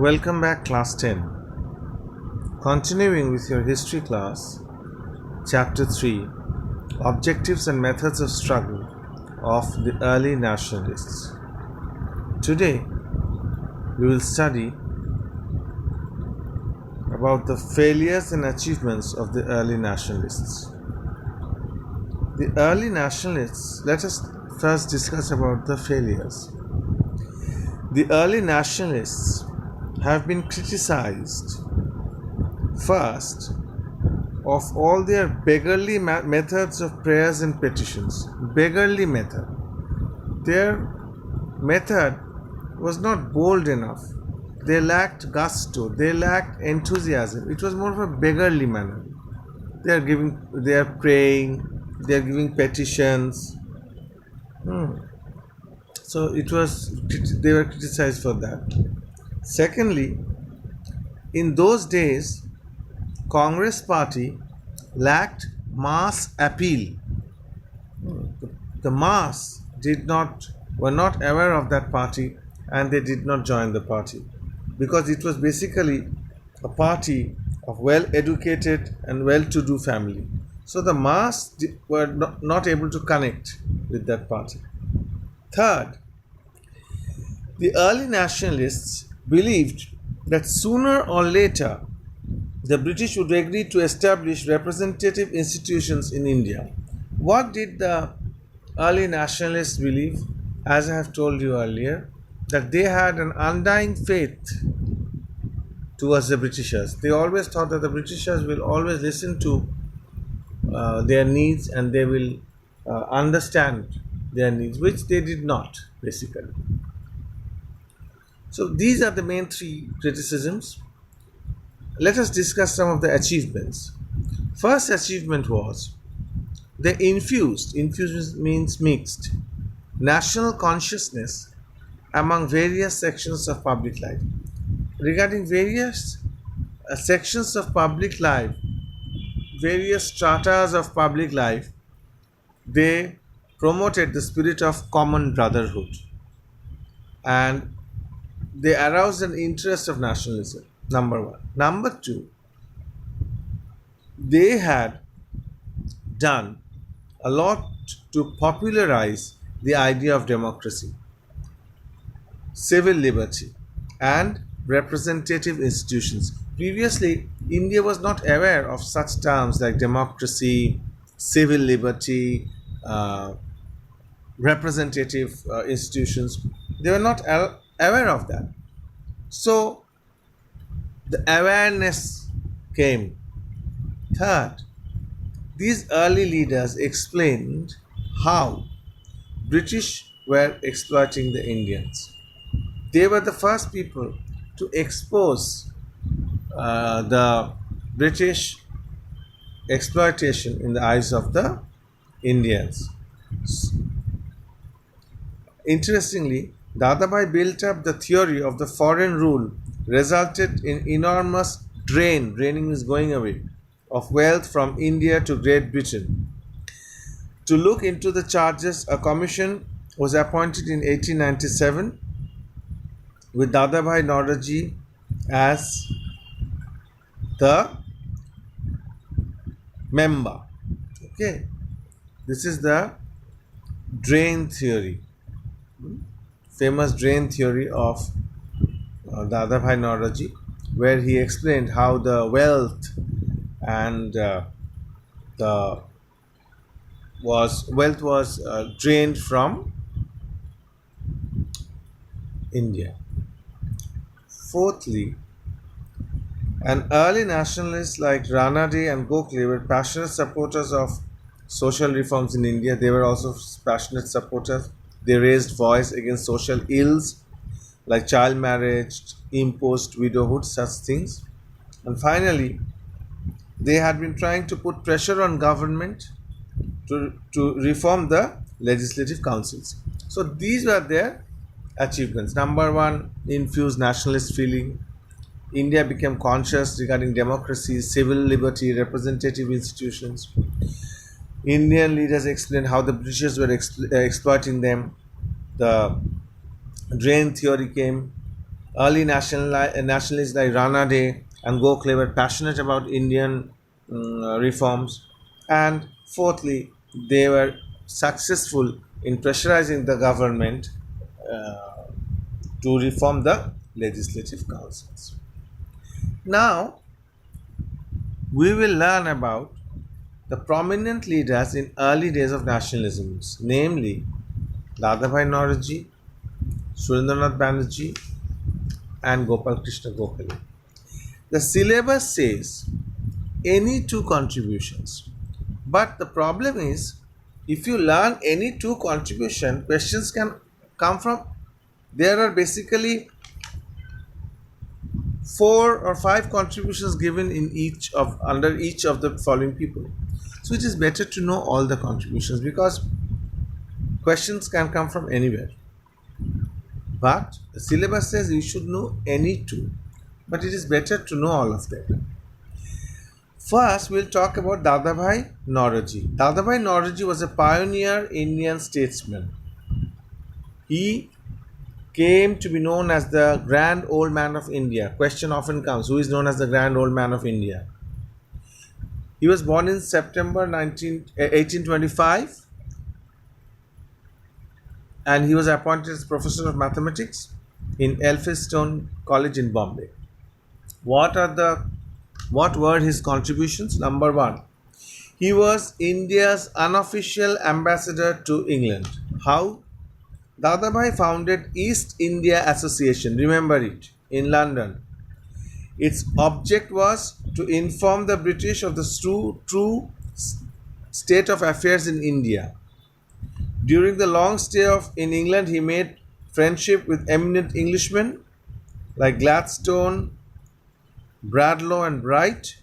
Welcome back, class 10. Continuing with your history class, chapter 3, Objectives and Methods of Struggle of the Early Nationalists. Today, we will study about the failures and achievements of the early nationalists. The early nationalists, let us first discuss about the failures. The early nationalists have been criticized first of all their beggarly methods of prayers and petitions. Beggarly method. Their method was not bold enough. They lacked gusto. They lacked enthusiasm. It was more of a beggarly manner. They are praying, they are giving petitions. So they were criticized for that. Secondly, in those days, Congress party lacked mass appeal. The mass were not aware of that party, and they did not join the party because it was basically a party of well-educated and well-to-do family. So the mass were not able to connect with that party. Third, the early nationalists believed that sooner or later the British would agree to establish representative institutions in India. What did the early nationalists believe? As I have told you earlier, that they had an undying faith towards the Britishers. They always thought that the Britishers will always listen to their needs and they will understand their needs, which they did not, basically. So these are the main three criticisms. Let us discuss some of the achievements. First achievement was they infused means mixed, national consciousness among various sections of public life. Regarding various sections of public life, various stratas of public life, they promoted the spirit of common brotherhood and they aroused an interest of nationalism, number one. Number two, they had done a lot to popularize the idea of democracy, civil liberty, and representative institutions. Previously, India was not aware of such terms like democracy, civil liberty, representative institutions. They were not aware of that. So the awareness came. Third, these early leaders explained how British were exploiting the Indians. They were the first people to expose the British exploitation in the eyes of the Indians. Interestingly, Dadabhai built up the theory of the foreign rule resulted in enormous draining is going away, of wealth from India to Great Britain. To look into the charges, a commission was appointed in 1897 with Dadabhai Naoroji as the member. Okay, this is the drain theory. Famous drain theory of Dadabhai Naoroji, where he explained how the wealth and wealth was drained from India. Fourthly, an early nationalists like Ranade and Gokhale were passionate supporters of social reforms in India. They were also passionate supporters. They raised voice against social ills like child marriage, imposed widowhood, such things. And finally, they had been trying to put pressure on government to reform the legislative councils. So these were their achievements. Number one, infused nationalist feeling. India became conscious regarding democracy, civil liberty, representative institutions. Indian leaders explained how the British were exploiting them. The drain theory came. Early nationalists like Rana Day and Gokhale were passionate about Indian reforms. And fourthly, they were successful in pressurizing the government uh, to reform the legislative councils. Now, we will learn about the prominent leaders in early days of nationalism, namely Dadabhai Naoroji, Surendranath Banerjee, and Gopal Krishna Gokhale. The syllabus says any two contributions, but the problem is if you learn any two contribution, questions can come from. There are basically four or five contributions given in each of under each of the following people. So it is better to know all the contributions because questions can come from anywhere. But the syllabus says you should know any two, but it is better to know all of them. First, we'll talk about Dadabhai Naoroji. Dadabhai Naoroji was a pioneer Indian statesman. He came to be known as the Grand Old Man of India. Question often comes, who is known as the Grand Old Man of India? He was born in September 1825 and he was appointed as Professor of Mathematics in Elphinstone College in Bombay. What were his contributions? Number one, he was India's unofficial ambassador to England. How? Dadabhai founded East India Association, remember it, in London. Its object was to inform the British of the true state of affairs in India. During the long stay in England, he made friendship with eminent Englishmen like Gladstone, Bradlaugh, and Bright.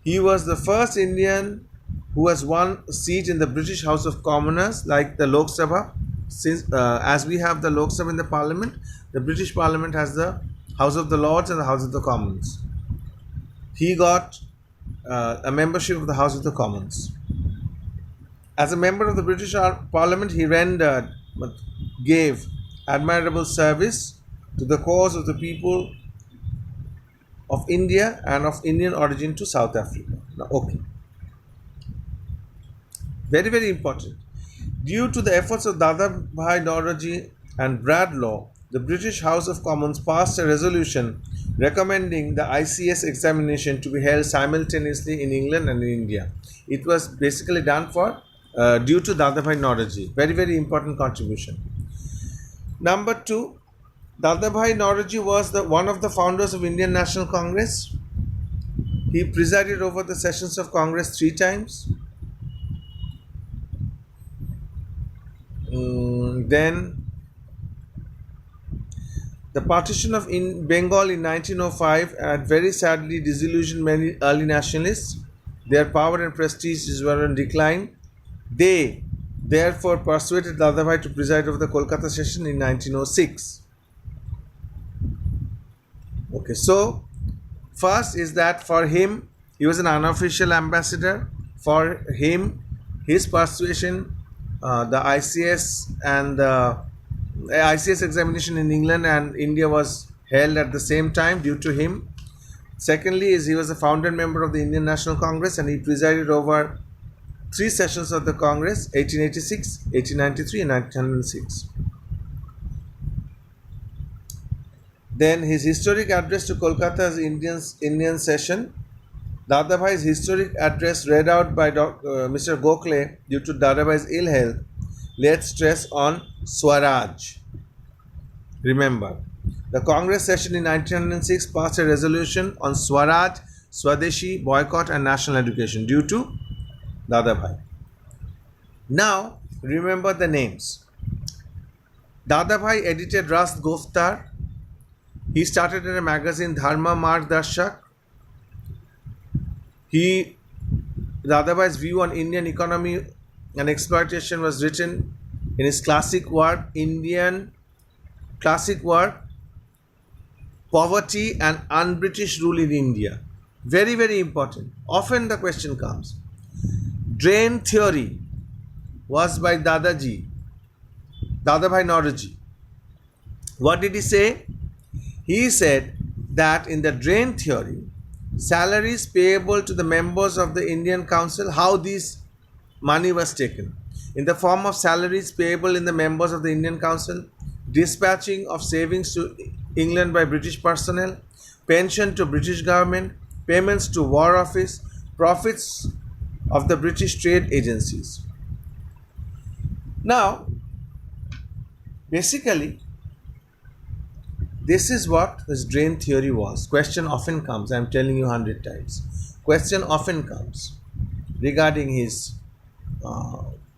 He was the first Indian who has won a seat in the British House of Commoners, like the Lok Sabha. Since as we have the Lok Sabha in the Parliament, the British Parliament has the House of the Lords and the House of the Commons. He got a membership of the House of the Commons. As a member of the British Parliament, he gave admirable service to the cause of the people of India and of Indian origin to South Africa. Now, okay. Very, very important. Due to the efforts of Dadabhai Naoroji and Bradlaugh, the British House of Commons passed a resolution recommending the ICSE examination to be held simultaneously in England and in India. It was basically done due to Dadabhai Naoroji. Very, very important contribution. Number two, Dadabhai Naoroji was one of the founders of Indian National Congress. He presided over the sessions of Congress 3 times. Then the partition of Bengal in 1905 had very sadly disillusioned many early nationalists. Their power and prestige were on decline. They therefore persuaded Dadabhai to preside over the Kolkata session in 1906. Okay, so first is that for him, he was an unofficial ambassador. For him, his persuasion, the ICS and the ICS examination in England and India was held at the same time due to him. Secondly, he was a founder member of the Indian National Congress and he presided over 3 sessions of the Congress, 1886, 1893 and 1906. Then his historic address to Kolkata's Indian session. Dadabhai's historic address read out by Mr. Gokhale due to Dadabhai's ill health laid stress on Swaraj. Remember, the Congress session in 1906 passed a resolution on Swaraj, Swadeshi, boycott and national education due to Dadabhai. Now, remember the names. Dadabhai edited Rast Goftar. He started in a magazine Dharma Margdarshak. Dadabhai's view on Indian economy and exploitation was written in his classic work, Poverty and Un-British Rule in India. Very, very important. Often the question comes. Drain theory was by Dadabhai Naoroji. What did he say? He said that in the drain theory, salaries payable to the members of the Indian Council, how this money was taken in the form of salaries payable in the members of the Indian Council, dispatching of savings to England by British personnel, pension to British government, payments to War Office, profits of the British trade agencies. Now, basically, this is what his drain theory was. Question often comes, I am telling you 100 times. Question often comes regarding his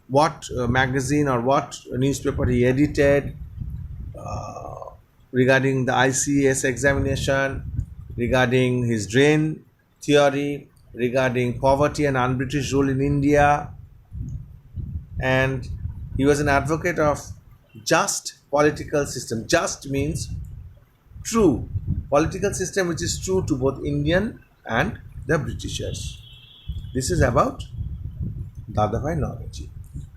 what magazine or what newspaper he edited, regarding the ICSE examination, regarding his drain theory, regarding poverty and un-British rule in India, and he was an advocate of just political system. Just means true political system which is true to both Indian and the Britishers. This is about Dadabhai Naoroji.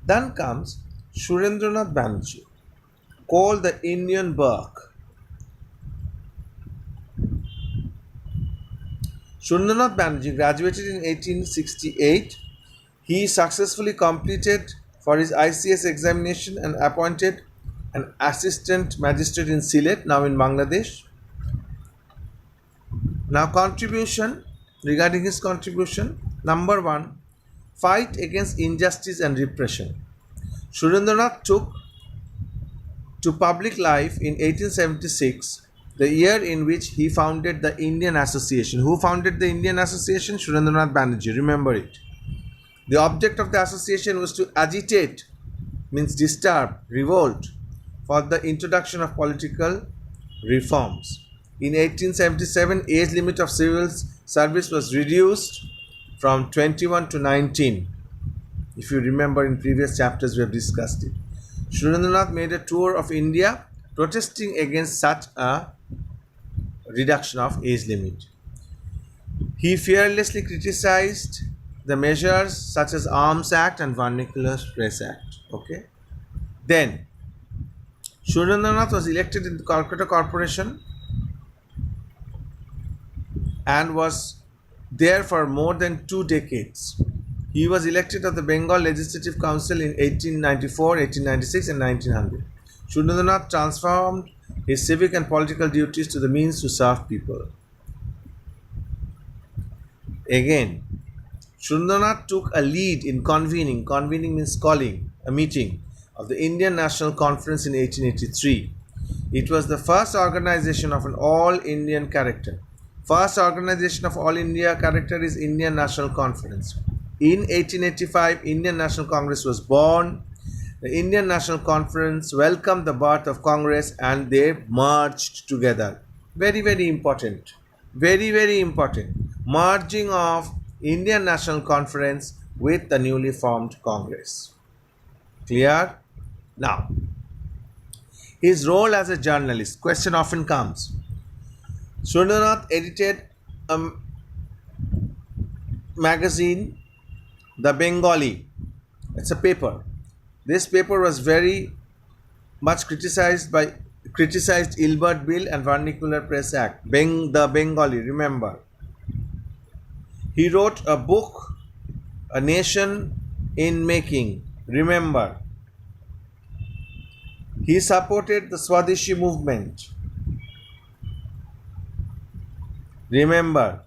Then comes Surendranath Banerjee, called the Indian Burke. Surendranath Banerjee graduated in 1868. He successfully completed for his ICS examination and appointed an assistant magistrate in Sylhet, now in Bangladesh. Now, contribution, regarding his contribution, number one, fight against injustice and repression. Surendranath took to public life in 1876, the year in which he founded the Indian Association. Who founded the Indian Association? Surendranath Banerjee, remember it. The object of the association was to agitate, means disturb, revolt, for the introduction of political reforms. In 1877, age limit of civil service was reduced from 21 to 19. If you remember, in previous chapters we have discussed it. Surendranath made a tour of India protesting against such a reduction of age limit. He fearlessly criticized the measures such as Arms Act and Vernacular Press Act. Okay. Then Surendranath was elected in the Calcutta Corporation and was there for more than 2 decades. He was elected of the Bengal Legislative Council in 1894, 1896 and 1900. Surendranath transformed his civic and political duties to the means to serve people. Again, Surendranath took a lead in convening means calling, a meeting of the Indian National Conference in 1883. It was the first organization of an all-Indian character. First organization of all India character is Indian National Conference. In 1885, Indian National Congress was born. The Indian National Conference welcomed the birth of Congress and they merged together. Very, very important. Very, very important. Merging of Indian National Conference with the newly formed Congress. Clear? Now, his role as a journalist. Question often comes. Surendranath edited a magazine, The Bengali. It's a paper. This paper was very much criticized Ilbert Bill and Vernacular Press Act. The Bengali, remember. He wrote a book, A Nation in Making. Remember. He supported the Swadeshi movement. Remember.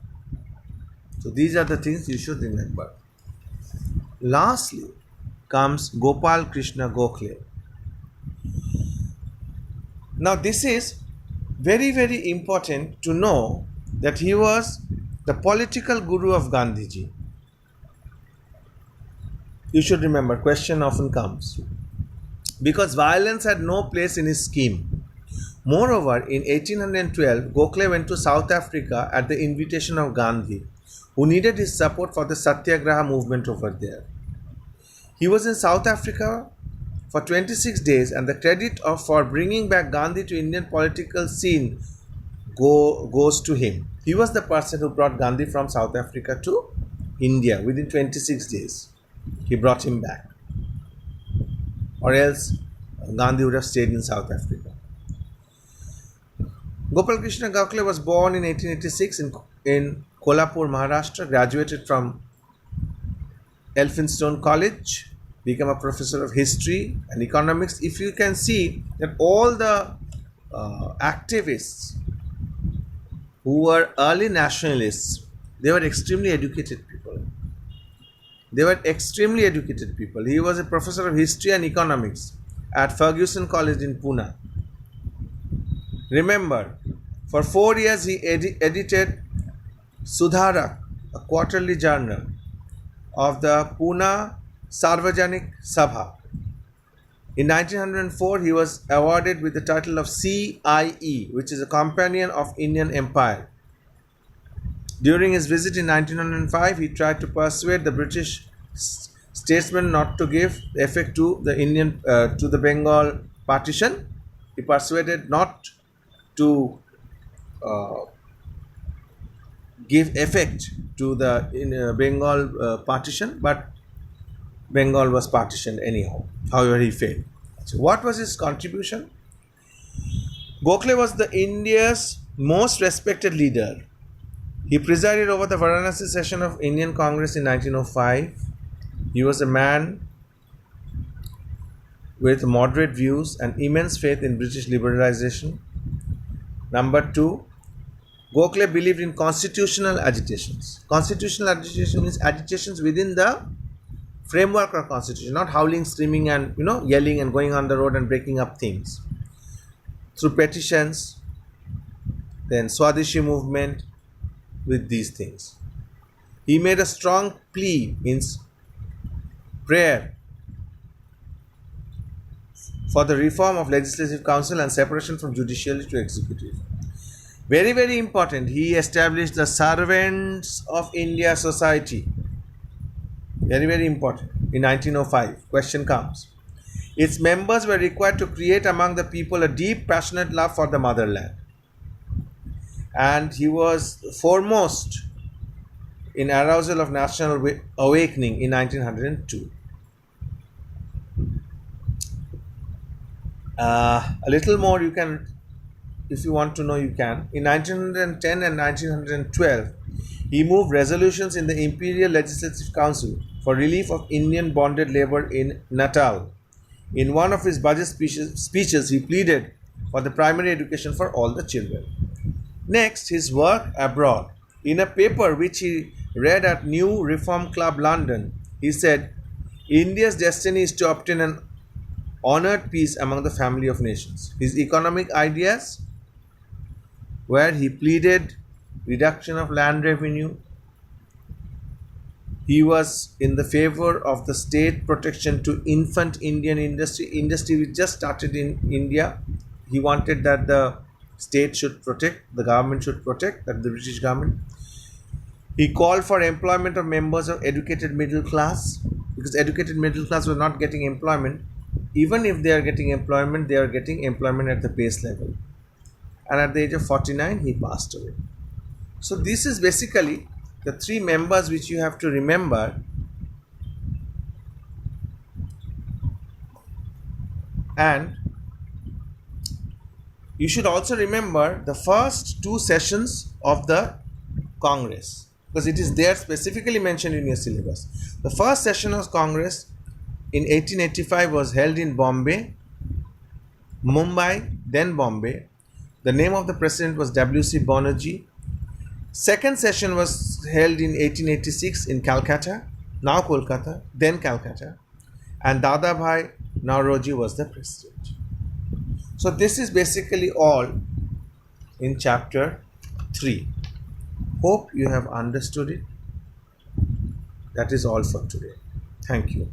So these are the things you should remember. Lastly comes Gopal Krishna Gokhale. Now this is very, very important to know that he was the political guru of Gandhiji. You should remember, question often comes. Because violence had no place in his scheme. Moreover, in 1812, Gokhale went to South Africa at the invitation of Gandhi, who needed his support for the Satyagraha movement over there. He was in South Africa for 26 days and the credit for bringing back Gandhi to Indian political scene goes to him. He was the person who brought Gandhi from South Africa to India within 26 days. He brought him back. Or else Gandhi would have stayed in South Africa. Gopal Krishna Gokhale was born in 1886 in Kolhapur, Maharashtra, graduated from Elphinstone College, became a professor of history and economics. If you can see that all the activists who were early nationalists, they were extremely educated people. They were extremely educated people. He was a professor of history and economics at Ferguson College in Pune. Remember, for 4 years he edited Sudharak, a quarterly journal of the Pune Sarvajanik Sabha. In 1904, he was awarded with the title of CIE, which is a Companion of Indian Empire. During his visit in 1905, he tried to persuade the British statesmen not to give effect to the Bengal partition. He persuaded not to give effect to the Bengal partition, but Bengal was partitioned anyhow. However, he failed. So, what was his contribution? Gokhale was the India's most respected leader. He presided over the Varanasi session of Indian Congress in 1905. He was a man with moderate views and immense faith in British liberalization. Number two, Gokhale believed in constitutional agitations. Constitutional agitation means agitations within the framework of constitution, not howling, screaming, and yelling and going on the road and breaking up things. Through petitions, then Swadeshi movement, with these things. He made a strong plea in prayer for the reform of legislative council and separation from judiciary to executive. Very, very important, he established the Servants of India Society. Very, very important. In 1905, question comes. Its members were required to create among the people a deep, passionate love for the motherland. And he was foremost in arousal of national awakening in 1902. A little more you can, if you want to know, you can. In 1910 and 1912, he moved resolutions in the Imperial Legislative Council for relief of Indian bonded labor in Natal. In one of his budget speeches, he pleaded for the primary education for all the children. Next, his work abroad. In a paper which he read at New Reform Club, London, he said, India's destiny is to obtain an honored peace among the family of nations. His economic ideas, where he pleaded reduction of land revenue, he was in the favor of the state protection to infant Indian industry which just started in India. He wanted that the state should protect, the government should protect, that the British government. He called for employment of members of educated middle class, because educated middle class were not getting employment. Even if they are getting employment, they are getting employment at the base level. And at the age of 49, he passed away. So this is basically the three members which you have to remember. And you should also remember the first two sessions of the Congress, because it is there specifically mentioned in your syllabus. The first session of Congress in 1885 was held in Bombay, Mumbai, then Bombay. The name of the president was W.C. Banerjee. Second session was held in 1886 in Calcutta, now Kolkata, then Calcutta, and Dadabhai Nauroji was the president. So this is basically all in chapter 3. Hope you have understood it. That is all for today. Thank you.